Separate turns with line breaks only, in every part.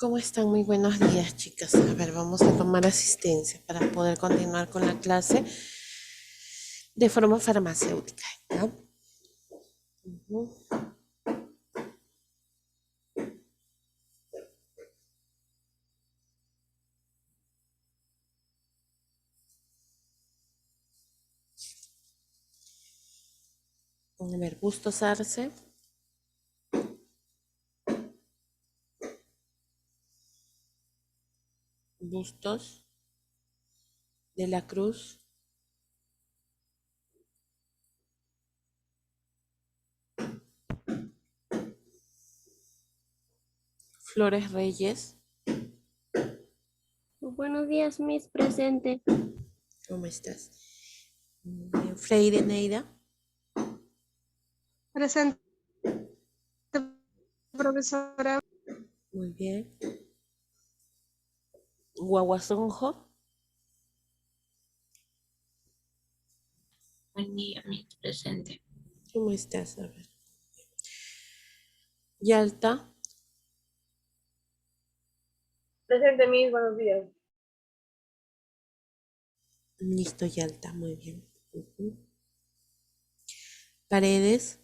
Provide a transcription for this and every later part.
¿Cómo están? Muy buenos días, chicas. A ver, vamos a tomar asistencia para poder continuar con la clase de forma farmacéutica, ¿ya? Ujú. A ver, Bustos Arce, Bustos de la Cruz, Flores Reyes.
Buenos días, Miss presente.
¿Cómo estás? Muy bien. Freire Neira.
Presente, profesora.
Muy bien. Guaguasonjo.
Buen día, mi presente.
¿Cómo estás? A ver. Yalta.
Presente, Miss, buenos días.
Listo, Yalta. Muy bien. Ujú. Paredes.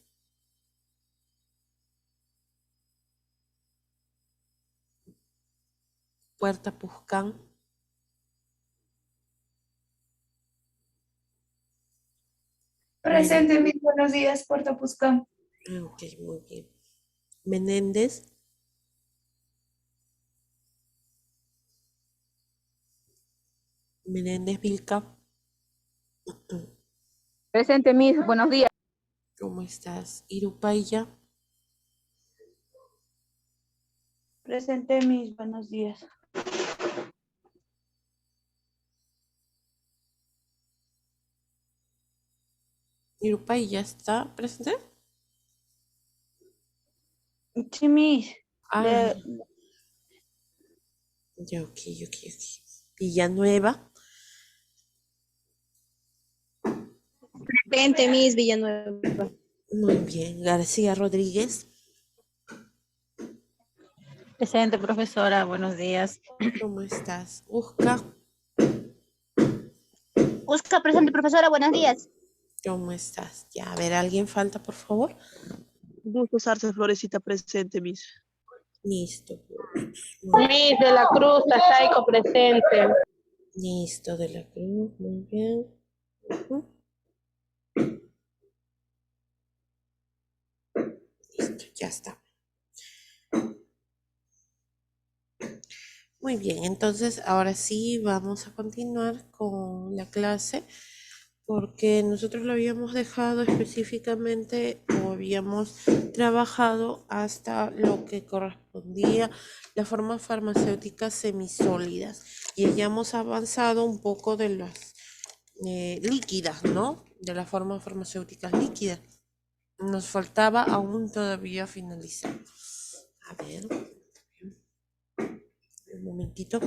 Puerta Puscán.
Presente, mis buenos días, Puerto Puscán.
Ok, muy bien. Menéndez. Menéndez Vilca.
Presente, Miss, buenos días.
¿Cómo estás? Irupaya.
Presente, mis buenos días.
Irupaya está presente.
Sí, mis.
Ah, ya, ok, ok, ok. Villanueva.
Presente, Miss Villanueva.
Muy bien. García Rodríguez.
Presente, profesora, buenos días.
¿Cómo estás? Usca.
Busca presente, profesora, buenos días.
¿Cómo estás? Ya, a ver, ¿alguien falta, por favor?
Bustos Arce Florecita presente, Miss.
Listo. Muy
Miss de la Cruz, Tasaico presente.
listo, de la Cruz. Muy bien. Ujú. Listo, ya está. Muy bien, entonces ahora sí vamos a continuar con la clase porque nosotros lo habíamos dejado específicamente o habíamos trabajado hasta lo que correspondía las formas farmacéuticas semisólidas y hayamos avanzado un poco de las líquidas, ¿no? De las formas farmacéuticas líquidas. Nos faltaba aún todavía finalizar. A ver, un momentito.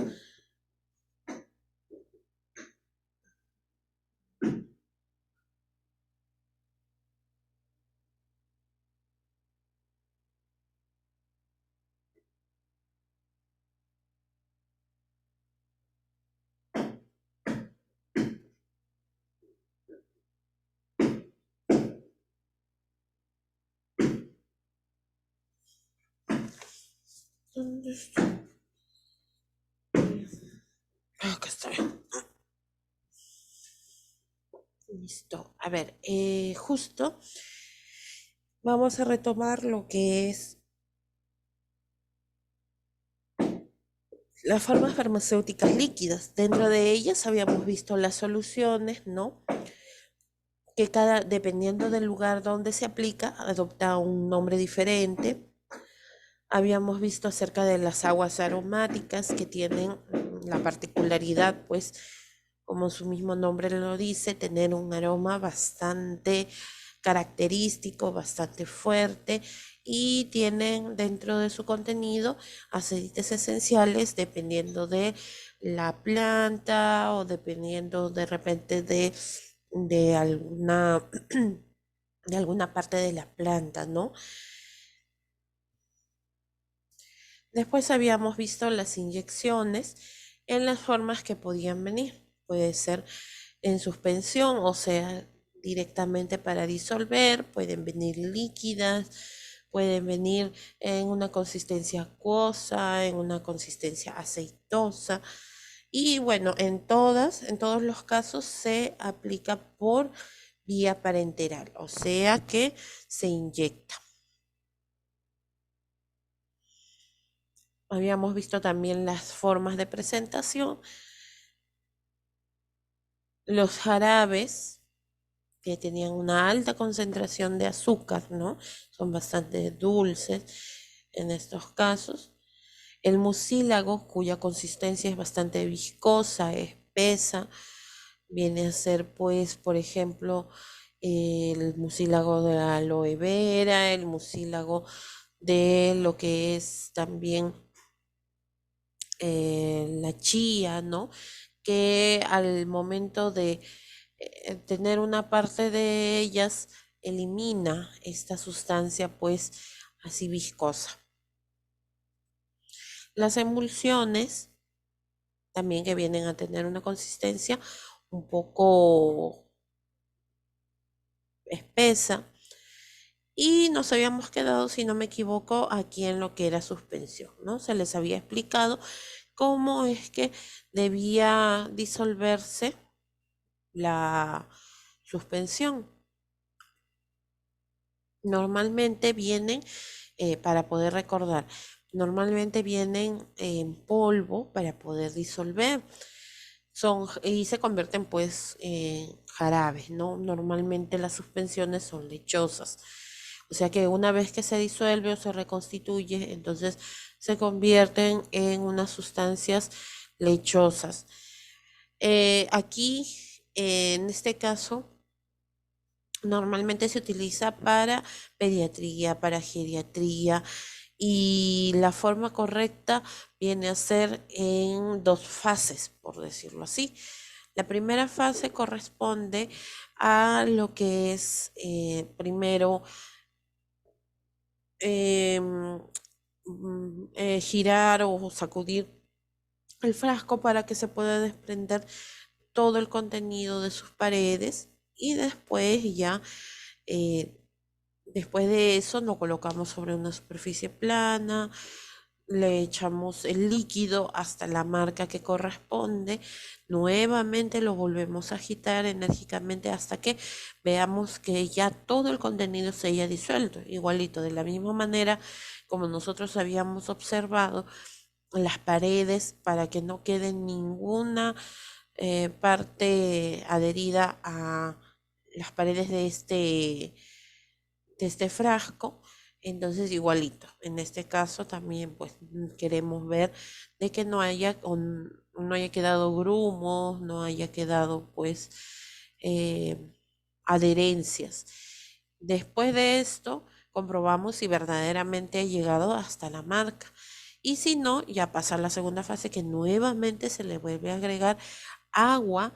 ¿Dónde está? Acá está. Listo. A ver, justo vamos a retomar lo que es las formas farmacéuticas líquidas. Dentro de ellas habíamos visto las soluciones, ¿no? Que cada, dependiendo del lugar donde se aplica, adopta un nombre diferente. Habíamos visto acerca de las aguas aromáticas que tienen la particularidad, pues, como su mismo nombre lo dice, tener un aroma bastante característico, bastante fuerte y tienen dentro de su contenido aceites esenciales dependiendo de la planta o dependiendo de repente de alguna, de alguna parte de la planta, ¿no? Después habíamos visto las inyecciones en las formas que podían venir. Puede ser en suspensión, o sea, directamente para disolver, pueden venir líquidas, pueden venir en una consistencia acuosa, en una consistencia aceitosa. Y bueno, en todos los casos se aplica por vía parenteral, o sea que se inyecta. Habíamos visto también las formas de presentación. Los jarabes que tenían una alta concentración de azúcar, ¿no? Son bastante dulces en estos casos. El mucílago, cuya consistencia es bastante viscosa, espesa, viene a ser, pues, por ejemplo, el mucílago de la aloe vera, el mucílago de lo que es también la chía, ¿no? Que al momento de tener una parte de ellas, elimina esta sustancia, pues, así viscosa. Las emulsiones, también que vienen a tener una consistencia un poco espesa. Y nos habíamos quedado, si no me equivoco, aquí en lo que era suspensión, ¿no? Se les había explicado cómo es que debía disolverse la suspensión. Normalmente vienen, para poder recordar, normalmente vienen en polvo para poder disolver. Y se convierten pues en jarabes, ¿no? Normalmente las suspensiones son lechosas. O sea que una vez que se disuelve o se reconstituye, entonces se convierten en unas sustancias lechosas. Aquí, en este caso, normalmente se utiliza para pediatría, para geriatría, y la forma correcta viene a ser en dos fases, por decirlo así. La primera fase corresponde a lo que es primero girar o sacudir el frasco para que se pueda desprender todo el contenido de sus paredes, y después ya, después de eso, lo colocamos sobre una superficie plana, le echamos el líquido hasta la marca que corresponde, nuevamente lo volvemos a agitar enérgicamente hasta que veamos que ya todo el contenido se haya disuelto, igualito, de la misma manera como nosotros habíamos observado las paredes, para que no quede ninguna parte adherida a las paredes de este frasco. Entonces igualito, en este caso también pues queremos ver de que no haya quedado grumos, no haya quedado pues adherencias. Después de esto comprobamos si verdaderamente ha llegado hasta la marca, y si no, ya pasa a la segunda fase, que nuevamente se le vuelve a agregar agua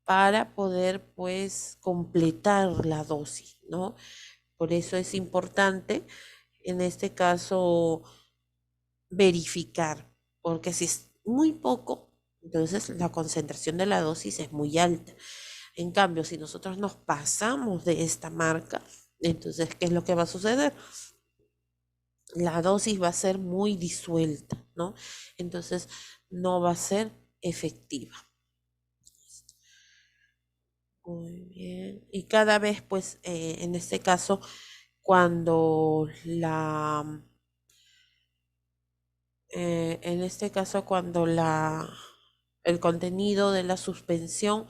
para poder pues completar la dosis, ¿no? Por eso es importante en este caso verificar, porque si es muy poco, entonces la concentración de la dosis es muy alta. En cambio, si nosotros nos pasamos de esta marca, entonces, ¿qué es lo que va a suceder? La dosis va a ser muy disuelta, ¿no? Entonces, no va a ser efectiva. Muy bien. Y cada vez, pues, en este caso, cuando en este caso, cuando el contenido de la suspensión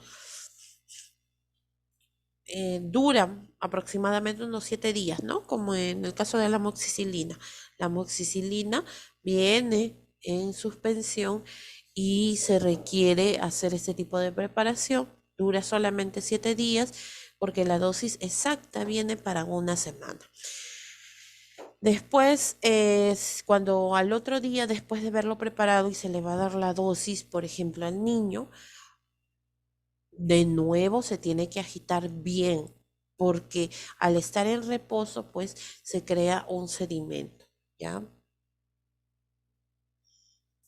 dura aproximadamente unos 7 días, ¿no? Como en el caso de la amoxicilina. La amoxicilina viene en suspensión y se requiere hacer este tipo de preparación. Dura solamente 7 días porque la dosis exacta viene para una semana. Después, cuando al otro día, después de haberlo preparado y se le va a dar la dosis, por ejemplo, al niño, de nuevo se tiene que agitar bien, porque al estar en reposo, pues se crea un sedimento, ¿ya?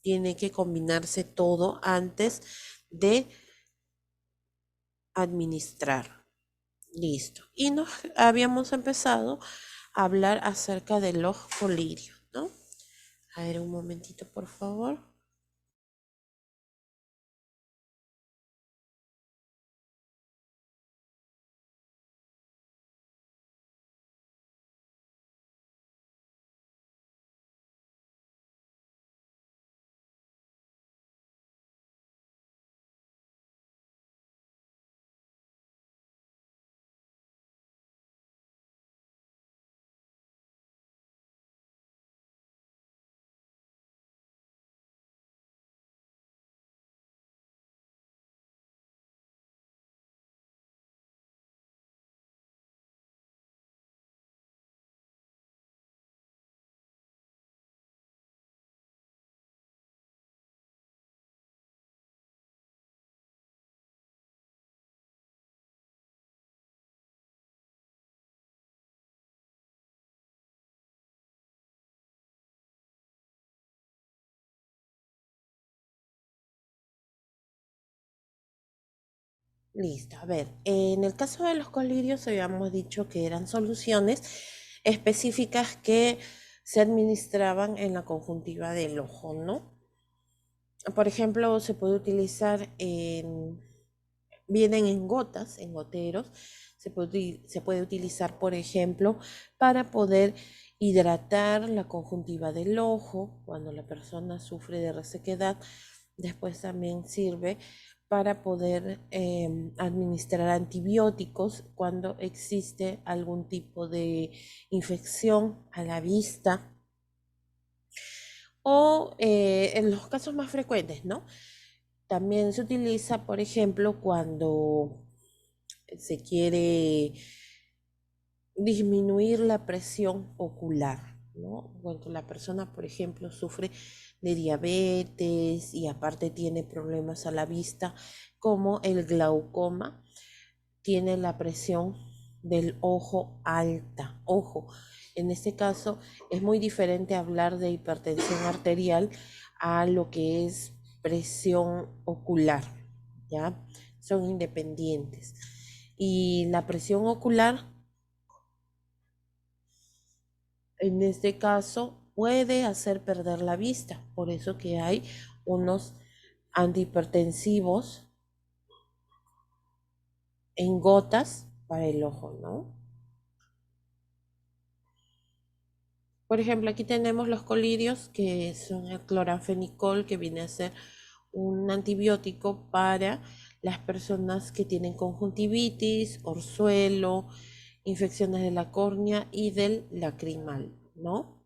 tiene que combinarse todo antes de administrar. Listo. Y nos habíamos empezado a hablar acerca de los colirios, ¿no? A ver, un momentito, por favor. Listo, a ver, en el caso de los colirios habíamos dicho que eran soluciones específicas que se administraban en la conjuntiva del ojo, ¿no? Por ejemplo, se puede utilizar vienen en gotas, en goteros, se puede utilizar, por ejemplo, para poder hidratar la conjuntiva del ojo cuando la persona sufre de resequedad. Después también sirve para poder administrar antibióticos cuando existe algún tipo de infección a la vista o en los casos más frecuentes, ¿no? También se utiliza, por ejemplo, cuando se quiere disminuir la presión ocular, ¿no? Cuando la persona, por ejemplo, sufre de diabetes y aparte tiene problemas a la vista, como el glaucoma, tiene la presión del ojo alta. Ojo, en este caso es muy diferente hablar de hipertensión arterial a lo que es presión ocular, ¿ya? Son independientes. Y la presión ocular, en este caso, puede hacer perder la vista. Por eso que hay unos antihipertensivos en gotas para el ojo, ¿no? Por ejemplo, aquí tenemos los colirios, que son el cloranfenicol, que viene a ser un antibiótico para las personas que tienen conjuntivitis, orzuelo, infecciones de la córnea y del lacrimal, ¿no?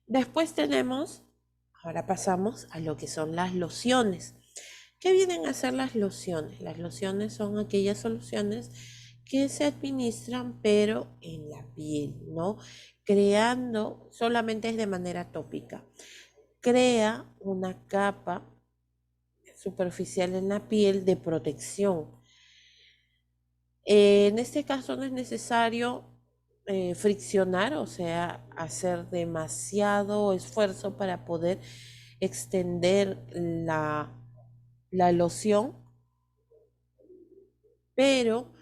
Después tenemos, ahora pasamos a lo que son las lociones. ¿Qué vienen a ser las lociones? Las lociones son aquellas soluciones que se administran pero en la piel, ¿no? Creando, solamente es de manera tópica, crea una capa superficial en la piel de protección. En este caso no es necesario friccionar, o sea, hacer demasiado esfuerzo para poder extender la loción, pero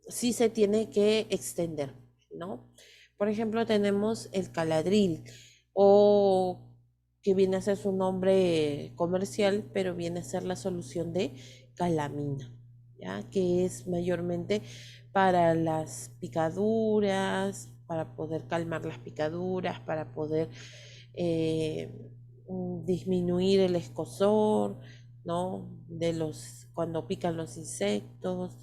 sí se tiene que extender, ¿no? Por ejemplo, tenemos el Caladril, o que viene a ser su nombre comercial, pero viene a ser la solución de calamina, ¿ya? Que es mayormente para las picaduras, para poder calmar las picaduras, para poder eh, disminuir el escozor, ¿no? De cuando pican los insectos,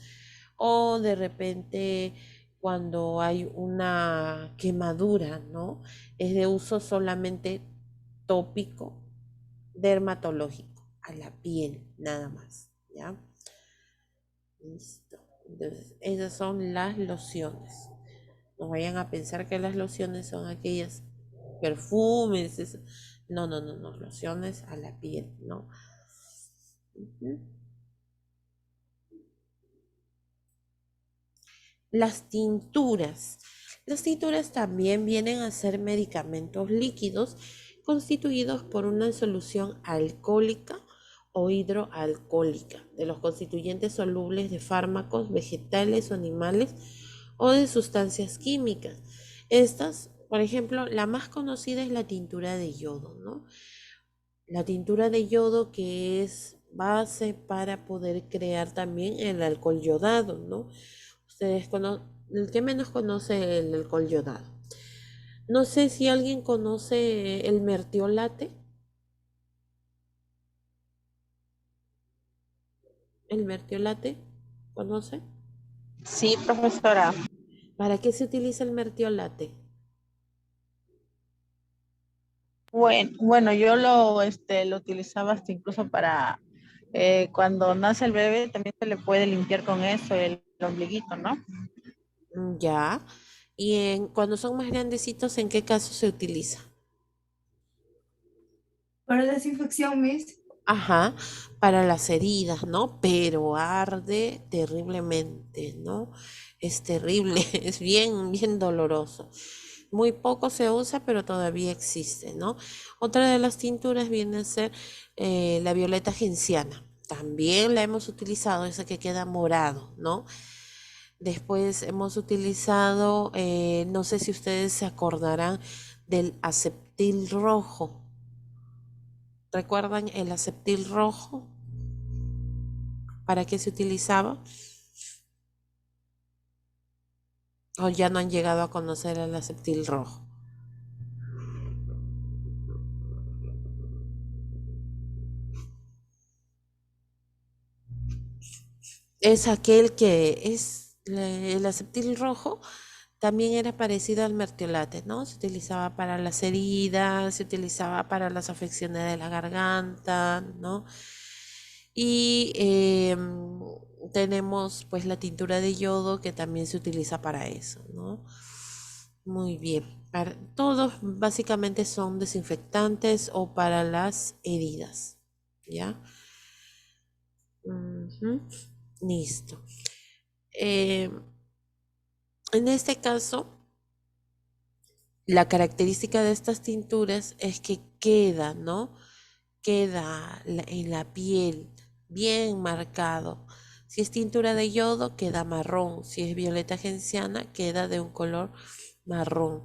o de repente cuando hay una quemadura, ¿no? Es de uso solamente tópico, dermatológico, a la piel, nada más, ¿ya? Listo. Entonces, esas son las lociones. No vayan a pensar que las lociones son aquellas perfumes, no, no, no, no, lociones a la piel, ¿no? Ujú. Las tinturas. Las tinturas también vienen a ser medicamentos líquidos constituidos por una solución alcohólica o hidroalcohólica de los constituyentes solubles de fármacos vegetales o animales o de sustancias químicas. Estas, por ejemplo, la más conocida es la tintura de yodo, ¿no? La tintura de yodo que es base para poder crear también el alcohol yodado, ¿no? Ustedes conocen, el que menos conoce el alcohol yodado. No sé si alguien conoce el mertiolate. ¿El mertiolate? ¿Conoce?
Sí, profesora.
¿Para qué se utiliza el mertiolate?
Bueno, yo lo utilizaba hasta incluso para cuando nace el bebé, también se le puede limpiar con eso el ombliguito, ¿no?
Ya. Y cuando son más grandecitos, ¿en qué caso se utiliza?
Para desinfección, Miss.
Ajá, para las heridas, ¿no? Pero arde terriblemente, ¿no? Es terrible, es bien, bien doloroso. Muy poco se usa, pero todavía existe, ¿no? Otra de las tinturas viene a ser la violeta genciana. También la hemos utilizado, esa que queda morado, ¿no? Después hemos utilizado, no sé si ustedes se acordarán del aceptil rojo. ¿Recuerdan el aceptil rojo? ¿Para qué se utilizaba? ¿O ya no han llegado a conocer el aceptil rojo? Es aquel que es el aceptil rojo, también era parecido al mertiolate, ¿no? Se utilizaba para las heridas, se utilizaba para las afecciones de la garganta, ¿no? Y tenemos pues la tintura de yodo que también se utiliza para eso, ¿no? Muy bien. Todos básicamente son desinfectantes o para las heridas, ¿ya? Ujú. Listo. Eh, en este caso, la característica de estas tinturas es que queda, ¿no? Queda en la piel bien marcado. Si es tintura de yodo, queda marrón. Si es violeta genciana, queda de un color marrón.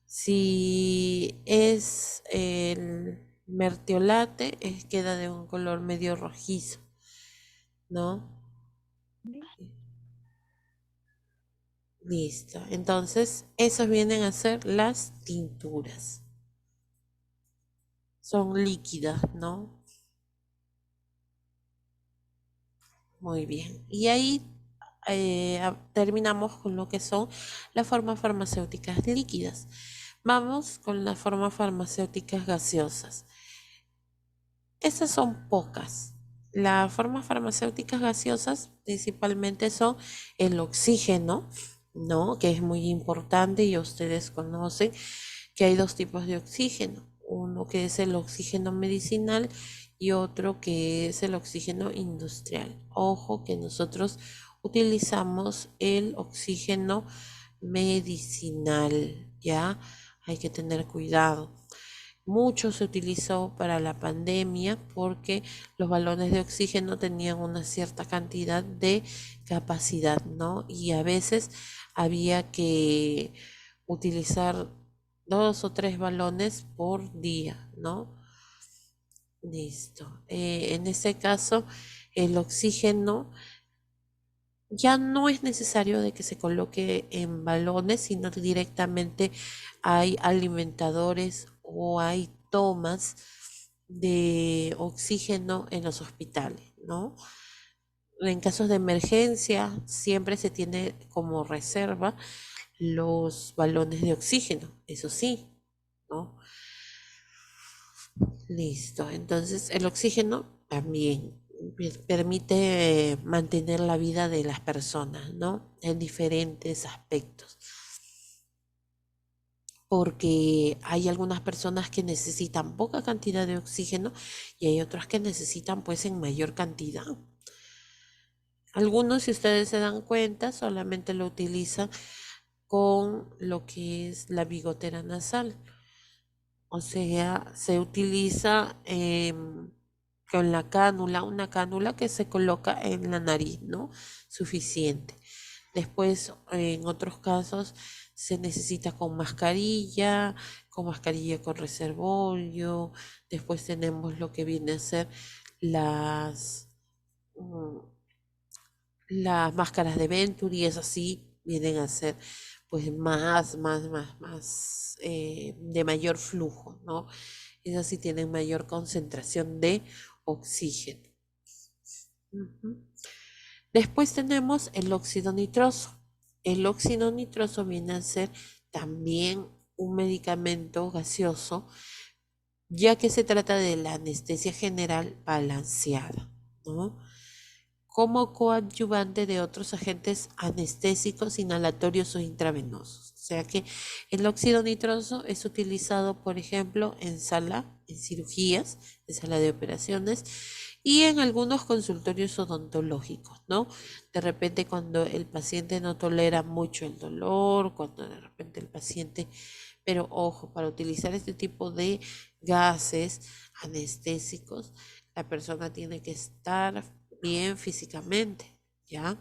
Si es el mertiolate, queda de un color medio rojizo, ¿no? Listo. Entonces, esos vienen a ser las tinturas. Son líquidas, ¿no? Muy bien. Y ahí terminamos con lo que son las formas farmacéuticas líquidas. Vamos con las formas farmacéuticas gaseosas. Estas son pocas. Las formas farmacéuticas gaseosas principalmente son el oxígeno, ¿no? Que es muy importante y ustedes conocen que hay dos tipos de oxígeno. Uno que es el oxígeno medicinal y otro que es el oxígeno industrial. Ojo que nosotros utilizamos el oxígeno medicinal, ¿ya? Hay que tener cuidado. Mucho se utilizó para la pandemia porque los balones de oxígeno tenían una cierta cantidad de capacidad, ¿no? Y a veces había que utilizar 2 o 3 balones por día, ¿no? Listo. En este caso, el oxígeno ya no es necesario de que se coloque en balones, sino que directamente hay alimentadores o hay tomas de oxígeno en los hospitales, ¿no? En casos de emergencia siempre se tiene como reserva los balones de oxígeno, eso sí, ¿no? Listo, entonces el oxígeno también permite mantener la vida de las personas, ¿no? En diferentes aspectos. Porque hay algunas personas que necesitan poca cantidad de oxígeno y hay otras que necesitan pues en mayor cantidad. Algunos, si ustedes se dan cuenta, solamente lo utilizan con lo que es la bigotera nasal. O sea, se utiliza con la cánula, una cánula que se coloca en la nariz, ¿no? Suficiente. Después, en otros casos, se necesita con mascarilla con reservorio. Después tenemos lo que viene a ser las, mm, las máscaras de Venturi, esas sí vienen a ser pues más de mayor flujo, ¿no? Esas sí tienen mayor concentración de oxígeno. Ujú. Después tenemos el óxido nitroso. El óxido nitroso viene a ser también un medicamento gaseoso, ya que se trata de la anestesia general balanceada, ¿no? Como coadyuvante de otros agentes anestésicos inhalatorios o intravenosos. O sea que el óxido nitroso es utilizado, por ejemplo, en cirugías, en sala de operaciones y en algunos consultorios odontológicos, ¿no? De repente cuando el paciente no tolera mucho el dolor, cuando de repente el paciente, pero ojo, para utilizar este tipo de gases anestésicos, la persona tiene que estar bien físicamente, ¿ya?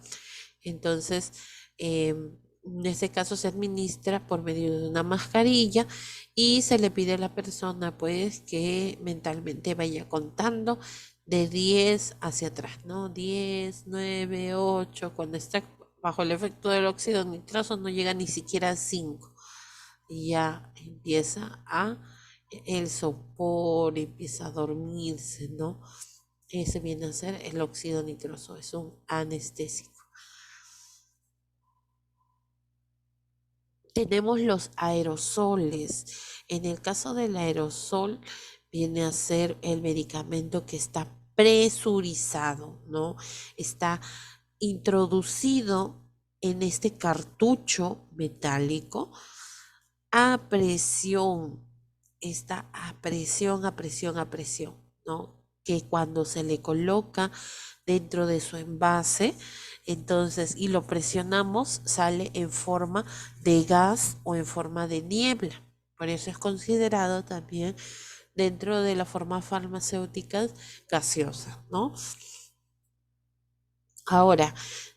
Entonces, en este caso se administra por medio de una mascarilla y se le pide a la persona, pues, que mentalmente vaya contando de 10 hacia atrás, ¿no? 10, 9, 8, cuando está bajo el efecto del óxido nitroso no llega ni siquiera a 5. Y ya empieza el sopor, empieza a dormirse, ¿no? Ese viene a ser el óxido nitroso, es un anestésico. Tenemos los aerosoles. En el caso del aerosol, viene a ser el medicamento que está presurizado, ¿no? Está introducido en este cartucho metálico a presión. Está a presión, ¿no? Que cuando se le coloca dentro de su envase, entonces, y lo presionamos, sale en forma de gas o en forma de niebla. Por eso es considerado también dentro de la forma farmacéuticas gaseosa, ¿no? Ahora,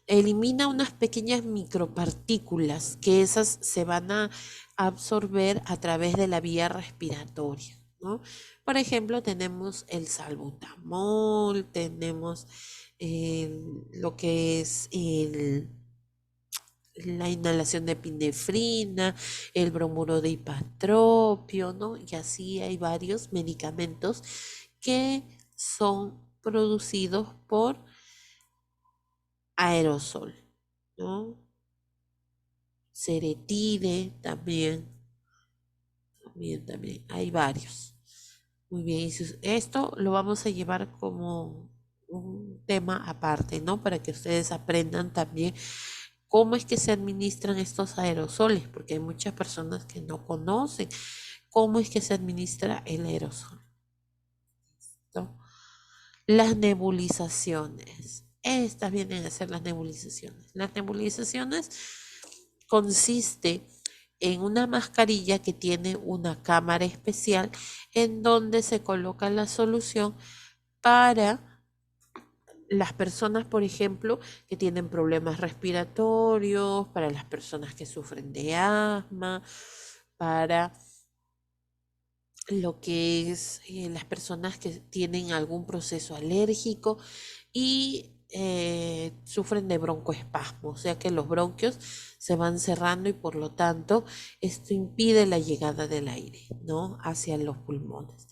elimina unas pequeñas micropartículas que esas se van a absorber a través de la vía respiratoria, ¿no? Por ejemplo, tenemos el salbutamol, tenemos lo que es la inhalación de epinefrina, el bromuro de hipatropio, ¿no? Y así hay varios medicamentos que son producidos por aerosol, ¿no? Ceretine también, hay varios. Muy bien, esto lo vamos a llevar como un tema aparte, ¿no? Para que ustedes aprendan también cómo es que se administran estos aerosoles, porque hay muchas personas que no conocen cómo es que se administra el aerosol, ¿no? Las nebulizaciones. Estas vienen a ser las nebulizaciones. Las nebulizaciones consiste en una mascarilla que tiene una cámara especial en donde se coloca la solución para las personas, por ejemplo, que tienen problemas respiratorios, para las personas que sufren de asma, para lo que es las personas que tienen algún proceso alérgico y sufren de broncoespasmo, o sea que los bronquios se van cerrando y por lo tanto esto impide la llegada del aire, ¿no? Hacia los pulmones.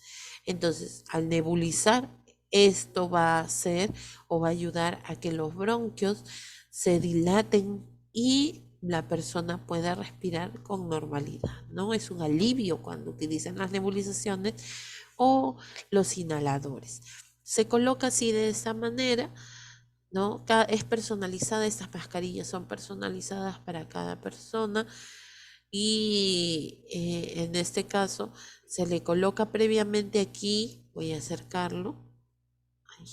Entonces, al nebulizar, esto va a hacer o va a ayudar a que los bronquios se dilaten y la persona pueda respirar con normalidad, ¿no? Es un alivio cuando utilizan las nebulizaciones o los inhaladores. Se coloca así de esa manera, ¿no? Es personalizada, estas mascarillas son personalizadas para cada persona y en este caso se le coloca previamente aquí, voy a acercarlo. Ay,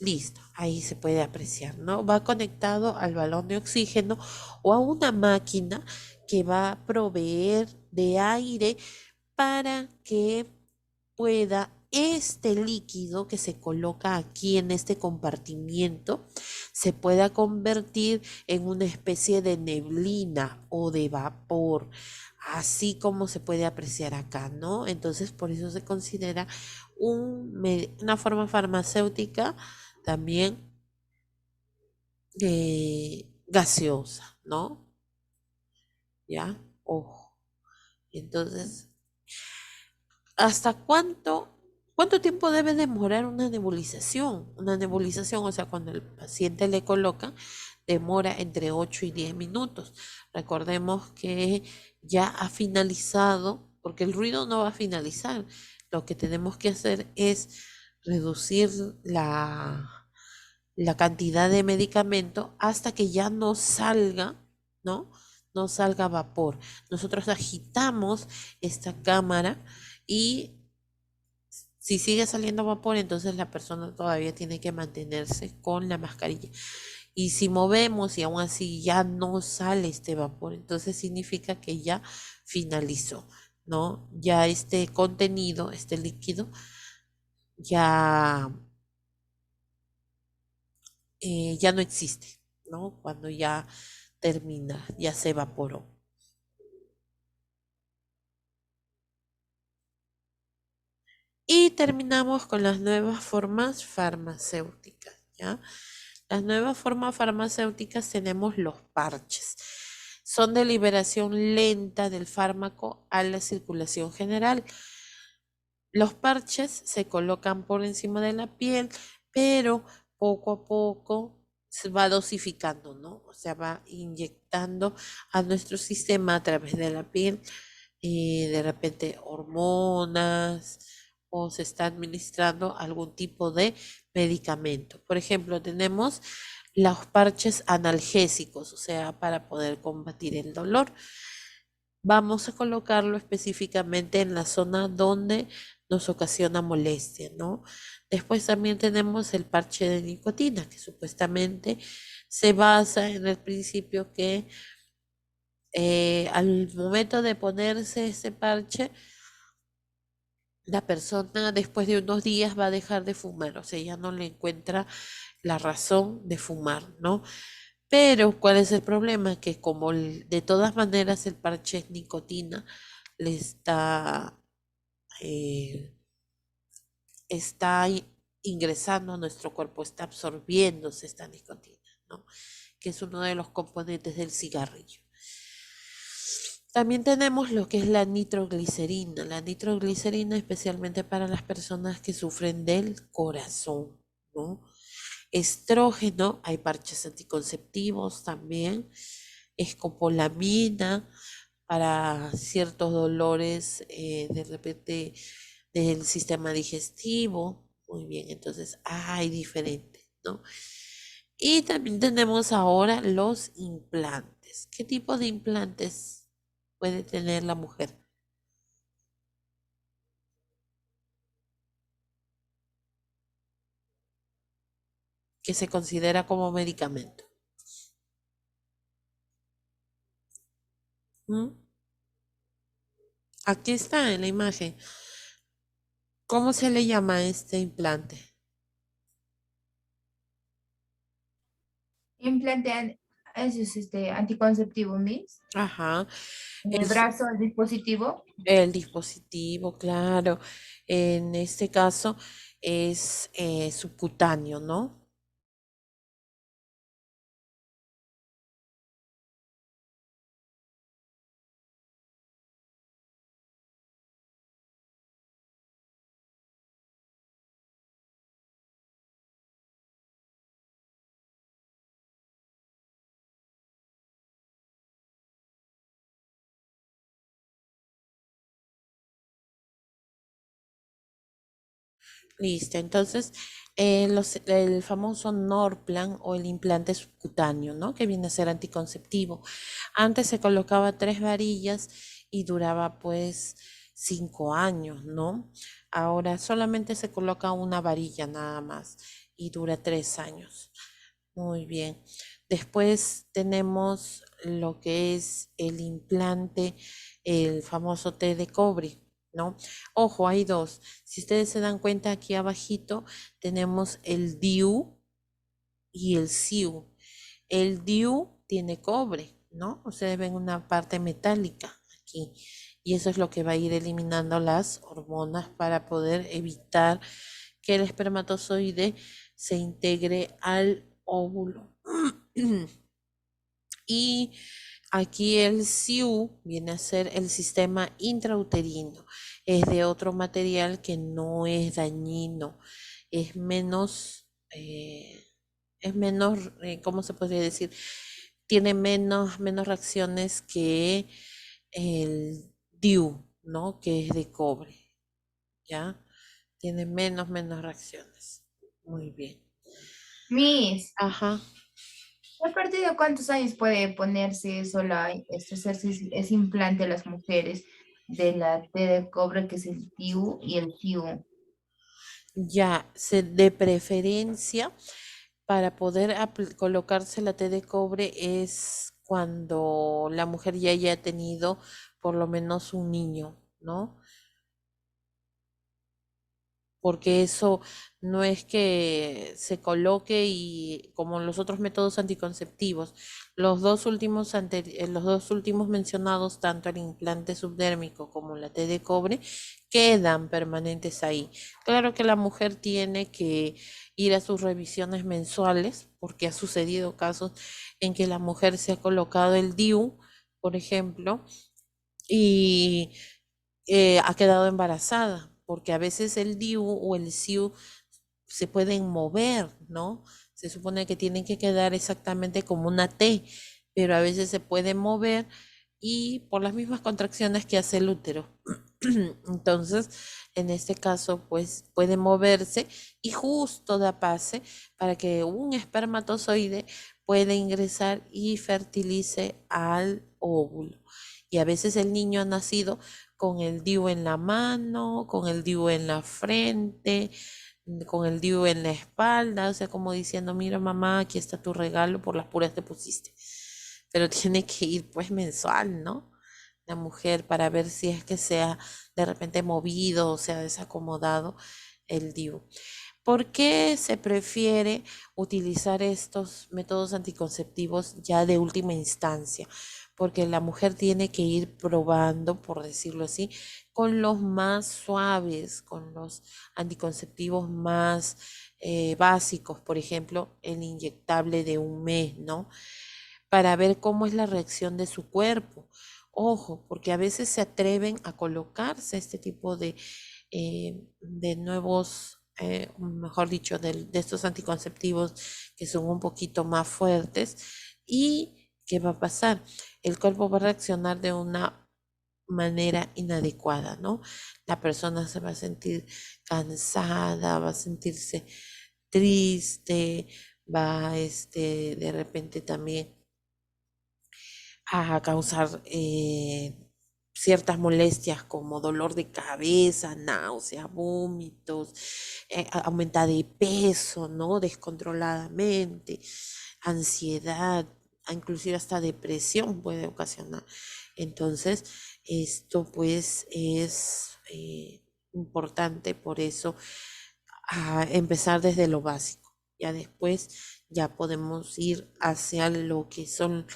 Listo, ahí se puede apreciar, ¿no? Va conectado al balón de oxígeno o a una máquina que va a proveer de aire para que pueda este líquido que se coloca aquí en este compartimiento se pueda convertir en una especie de neblina o de vapor, así como se puede apreciar acá, ¿no? Entonces, por eso se considera una forma farmacéutica también gaseosa, ¿no? ¿Ya? Ojo. Entonces, ¿hasta cuánto tiempo debe demorar una nebulización? Una nebulización, o sea, cuando el paciente le coloca, demora entre 8 y 10 minutos. Recordemos que ya ha finalizado, porque el ruido no va a finalizar. Lo que tenemos que hacer es reducir la cantidad de medicamento hasta que ya no salga, ¿no? No salga vapor. Nosotros agitamos esta cámara y si sigue saliendo vapor, entonces la persona todavía tiene que mantenerse con la mascarilla. Y si movemos y aún así ya no sale este vapor, entonces significa que ya finalizó, ¿no? Ya este contenido, este líquido, ya, ya no existe, ¿no? Cuando ya termina, ya se evaporó. Y terminamos con las nuevas formas farmacéuticas, ¿ya? Las nuevas formas farmacéuticas tenemos los parches. Son de liberación lenta del fármaco a la circulación general. Los parches se colocan por encima de la piel, pero poco a poco se va dosificando, ¿no? O sea, va inyectando a nuestro sistema a través de la piel, de repente hormonas o se está administrando algún tipo de medicamento. Por ejemplo, tenemos los parches analgésicos, o sea, para poder combatir el dolor. Vamos a colocarlo específicamente en la zona donde nos ocasiona molestia, ¿no? Después también tenemos el parche de nicotina, que supuestamente se basa en el principio que al momento de ponerse ese parche, la persona después de unos días va a dejar de fumar, o sea, ya no le encuentra la razón de fumar, ¿no? Pero, ¿cuál es el problema? Que como de todas maneras el parche es nicotina, le eh, está ingresando a nuestro cuerpo, está absorbiéndose esta nicotina, ¿no? Que es uno de los componentes del cigarrillo. También tenemos lo que es la nitroglicerina. La nitroglicerina especialmente para las personas que sufren del corazón, ¿no? Estrógeno, hay parches anticonceptivos también, escopolamina para ciertos dolores de repente del sistema digestivo. Muy bien, entonces hay diferentes, ¿no? Y también tenemos ahora los implantes. ¿Qué tipo de implantes puede tener la mujer? Que se considera como medicamento. ¿Mm? Aquí está en la imagen. ¿Cómo se le llama a este implante?
Eso es anticonceptivo, Miss.
Ajá,
En el
es
brazo, el dispositivo.
el dispositivo, claro. En este caso es subcutáneo, ¿no? Listo, entonces el famoso Norplan o el implante subcutáneo, ¿no? Que viene a ser anticonceptivo. Antes se colocaba 3 varillas y duraba pues 5 años, ¿no? Ahora solamente se coloca una varilla nada más y dura 3 años. Muy bien. Después tenemos lo que es el implante, el famoso té de cobre, ¿no? Ojo, hay dos. Si ustedes se dan cuenta, aquí abajito tenemos el DIU y el SIU. El DIU tiene cobre, ¿no? Ustedes ven una parte metálica aquí. Y eso es lo que va a ir eliminando las hormonas para poder evitar que el espermatozoide se integre al óvulo. Y aquí el SIU viene a ser el sistema intrauterino. Es de otro material que no es dañino. Es menos, ¿cómo se podría decir? Tiene menos reacciones que el DIU, ¿no? Que es de cobre, ¿ya? Tiene menos reacciones. Muy bien.
Miss,
Ajá.
¿a partir de cuántos años puede ponerse hacerse ese implante a las mujeres de la T de cobre, que es el TIU y el TIU?
Ya, de preferencia, para poder colocarse la T de cobre es cuando la mujer ya haya tenido por lo menos un niño, ¿no? Porque eso no es que se coloque y como los otros métodos anticonceptivos, los dos últimos mencionados, tanto el implante subdérmico como la T de cobre, quedan permanentes ahí. Claro que la mujer tiene que ir a sus revisiones mensuales, porque ha sucedido casos en que la mujer se ha colocado el DIU, por ejemplo, y ha quedado embarazada, porque a veces el DIU o el SIU se pueden mover, ¿no? Se supone que tienen que quedar exactamente como una T, pero a veces se pueden mover y por las mismas contracciones que hace el útero. Entonces, en este caso, pues puede moverse y justo da pase para que un espermatozoide pueda ingresar y fertilice al óvulo. Y a veces el niño ha nacido con el DIU en la mano, con el DIU en la frente, con el DIU en la espalda, o sea, como diciendo, mira mamá, aquí está tu regalo, por las puras te pusiste. Pero tiene que ir pues mensual, ¿no? La mujer para ver si es que se ha de repente movido o se ha desacomodado el DIU. ¿Por qué se prefiere utilizar estos métodos anticonceptivos ya de última instancia? Porque la mujer tiene que ir probando, por decirlo así, con los más suaves, con los anticonceptivos más básicos, por ejemplo, el inyectable de 1 mes, ¿no? Para ver cómo es la reacción de su cuerpo. Ojo, porque a veces se atreven a colocarse este tipo de nuevos, mejor dicho, de estos anticonceptivos que son un poquito más fuertes. ¿Y qué va a pasar? El cuerpo va a reaccionar de una manera inadecuada, ¿no? La persona se va a sentir cansada, va a sentirse triste, va de repente también a causar ciertas molestias como dolor de cabeza, náuseas, vómitos, aumenta de peso, ¿no? Descontroladamente, ansiedad, inclusive hasta depresión puede ocasionar. Entonces, esto pues es importante, por eso empezar desde lo básico. Ya después ya podemos ir hacia lo que son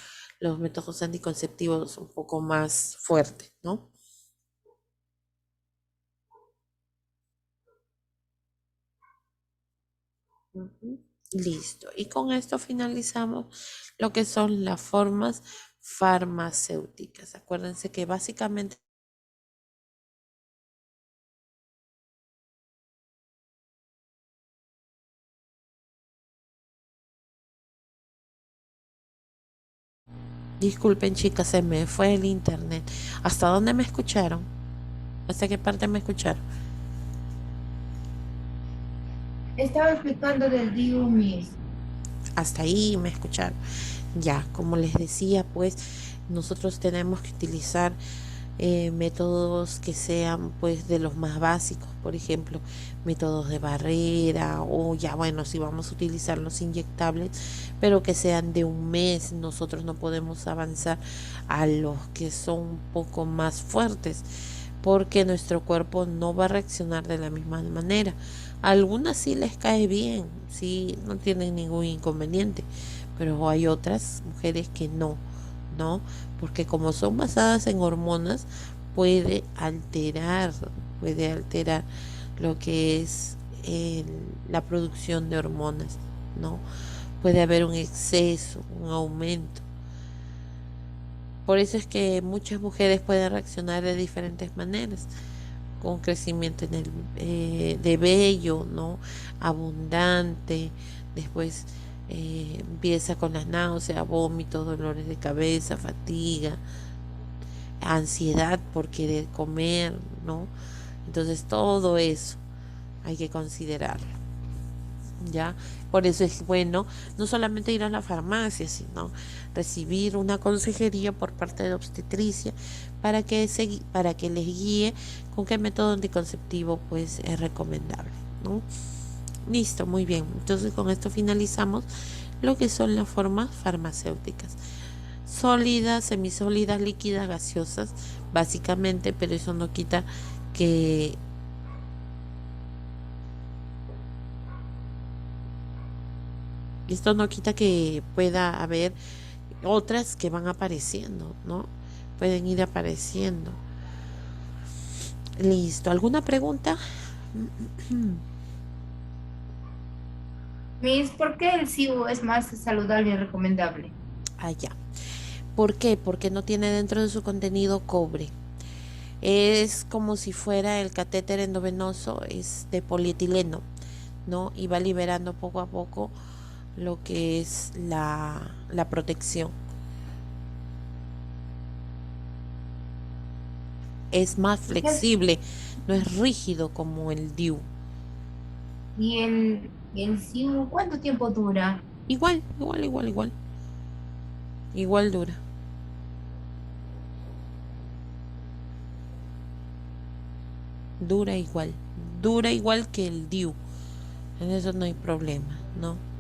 los métodos anticonceptivos un poco más fuertes, ¿no? Listo. Y con esto finalizamos lo que son las formas farmacéuticas. Acuérdense que básicamente disculpen chicas, se me fue el internet. ¿Hasta dónde me escucharon? ¿Hasta qué parte me escucharon?
Estaba explicando del DIU, Miss.
Hasta ahí me escucharon. Ya, como les decía, pues nosotros tenemos que utilizar métodos que sean pues de los más básicos, por ejemplo, métodos de barrera o ya bueno, si vamos a utilizar los inyectables, pero que sean de un mes. Nosotros no podemos avanzar a los que son un poco más fuertes porque nuestro cuerpo no va a reaccionar de la misma manera. A algunas sí les cae bien, sí, no tienen ningún inconveniente, pero hay otras mujeres que no, ¿no? Porque como son basadas en hormonas, puede alterar, puede alterar lo que es la producción de hormonas, ¿no? Puede haber un exceso, un aumento. Por eso es que muchas mujeres pueden reaccionar de diferentes maneras, con crecimiento de vello, ¿no? Abundante, después empieza con las náuseas, vómitos, dolores de cabeza, fatiga, ansiedad por querer comer, ¿no? Entonces todo eso hay que considerarlo, ¿ya? Por eso es bueno no solamente ir a la farmacia, sino recibir una consejería por parte de obstetricia para que les guíe con qué método anticonceptivo pues es recomendable, ¿no? Listo, muy bien. Entonces con esto finalizamos lo que son las formas farmacéuticas. Sólidas, semisólidas, líquidas, gaseosas, básicamente, pero eso no quita que esto no quita que pueda haber otras que van apareciendo, ¿no? Pueden ir apareciendo. Listo. ¿Alguna pregunta?
Miss, ¿por qué el SIBO es más saludable y recomendable?
Allá. ¿Por qué? Porque no tiene dentro de su contenido cobre. Es como si fuera el catéter endovenoso, es de polietileno, ¿no? Y va liberando poco a poco lo que es la protección. Es más flexible, no es rígido como el DIU.
¿Y el SIBO cuánto tiempo dura?
Igual. Igual dura. Dura igual que el DIU. En eso no hay problema, ¿no?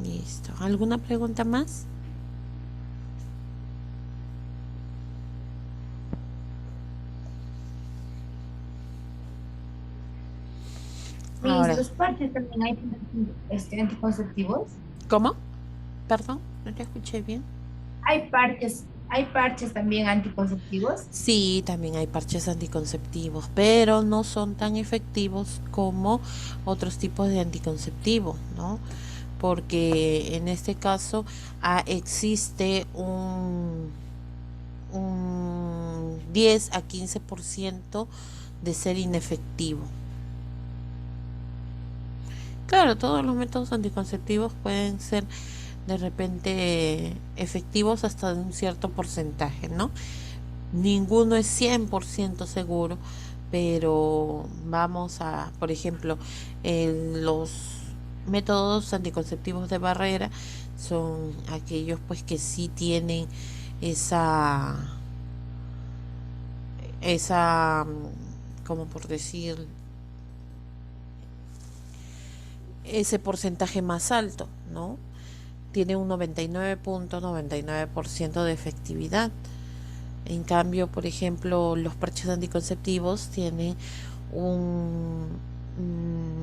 Listo. ¿Alguna pregunta más?
Miss,
Ahora,
¿los parches también hay anticonceptivos?
¿cómo? Perdón, no te escuché bien.
Hay parches también anticonceptivos?
Sí, también hay parches anticonceptivos, pero no son tan efectivos como otros tipos de anticonceptivos, ¿no? Porque en este caso existe un 10 a 15% de ser inefectivo. Claro, todos los métodos anticonceptivos pueden ser de repente efectivos hasta de un cierto porcentaje, ¿no? Ninguno es 100% seguro, pero vamos a, por ejemplo, los métodos anticonceptivos de barrera son aquellos pues que sí tienen esa, como por decir, ese porcentaje más alto, ¿no? Tiene un 99.99% de efectividad. En cambio, por ejemplo, los parches anticonceptivos tienen un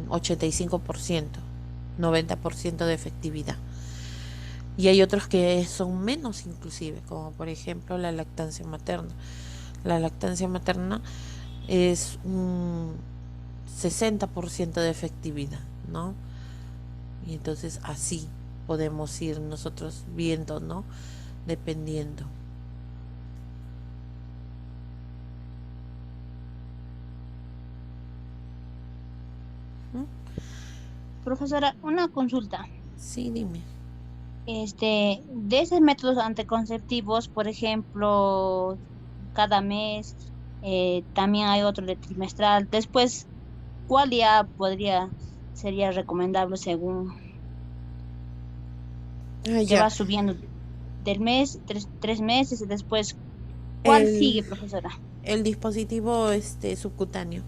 85%, 90% de efectividad. Y hay otros que son menos inclusive, como por ejemplo la lactancia materna. La lactancia materna es un 60% de efectividad, ¿no? Y entonces así podemos ir nosotros viendo, ¿no? Dependiendo. ¿Mm?
Profesora, una consulta.
Sí, dime.
De esos métodos anticonceptivos, por ejemplo, cada mes, también hay otro de trimestral. Después, ¿cuál ya sería recomendable según
Ah,
que
ya.
va subiendo del mes, 3 meses y después, ¿cuál
El,
sigue, profesora?
el dispositivo subcutáneo.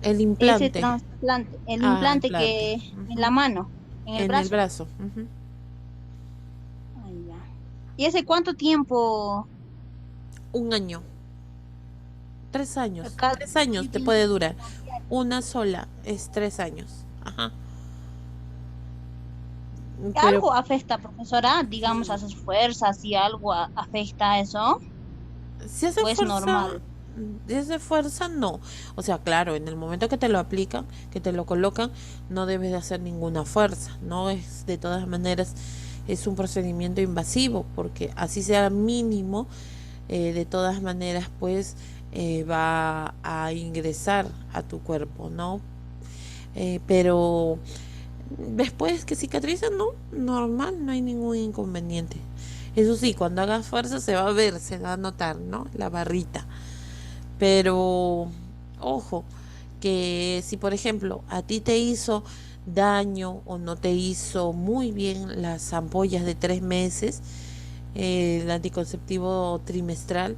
El
Ese
implante.
trasplante, el
Ah,
implante
implante.
que en la
Ujú.
mano, en el
En el
brazo.
brazo. Ujú.
Ay, ya. ¿Y ese cuánto tiempo?
1 año. 3 años.
Cada,
3 años te puede durar. Una sola es 3 años. Ajá. Pero
¿Algo afecta, profesora? Digamos, a
sí,
sus fuerzas, si algo afecta a eso,
si hace
o es
fuerza,
normal.
desde fuerza no. O sea, claro, en el momento que te lo aplican, que te lo colocan, no debes de hacer ninguna fuerza. No es, de todas maneras, es un procedimiento invasivo, porque así sea mínimo, de todas maneras, pues va a ingresar a tu cuerpo, ¿no? Pero después que cicatriza, no, normal, no hay ningún inconveniente. Eso sí, cuando hagas fuerza se va a ver, se va a notar, ¿no? La barrita. Pero, ojo, que si por ejemplo a ti te hizo daño o no te hizo muy bien las ampollas de 3 meses, el anticonceptivo trimestral,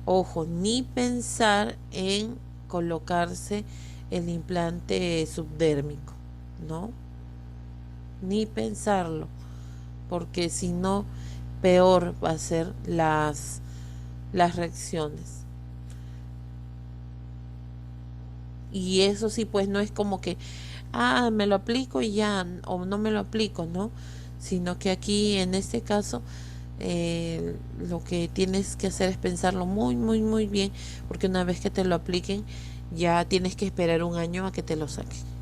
ojo, ni pensar en colocarse el implante subdérmico, ¿no? Ni pensarlo, porque si no, peor va a ser las reacciones. Y eso sí, pues no es como que, me lo aplico y ya, o no me lo aplico, ¿no? Sino que aquí, en este caso, lo que tienes que hacer es pensarlo muy, muy, muy bien, porque una vez que te lo apliquen, ya tienes que esperar 1 año a que te lo saquen.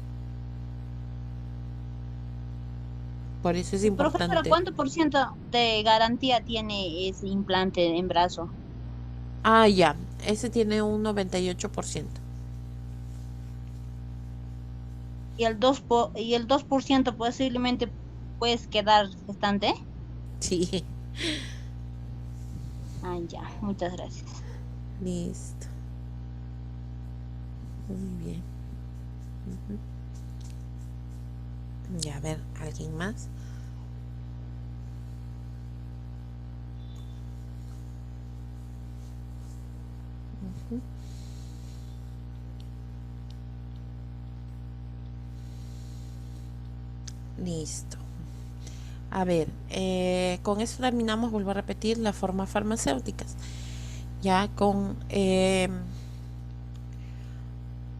Por eso es
Profesora,
importante.
¿cuánto por ciento de garantía tiene ese implante en brazo?
Ah, ya, ese tiene un 98%.
Y el 2% posiblemente puedes quedar gestante.
Sí,
Ah, ya, muchas gracias.
listo. Muy bien. Ujú. Ya, a ver, ¿alguien más? Ujú. Listo. A ver, con eso terminamos, vuelvo a repetir, las formas farmacéuticas. Ya con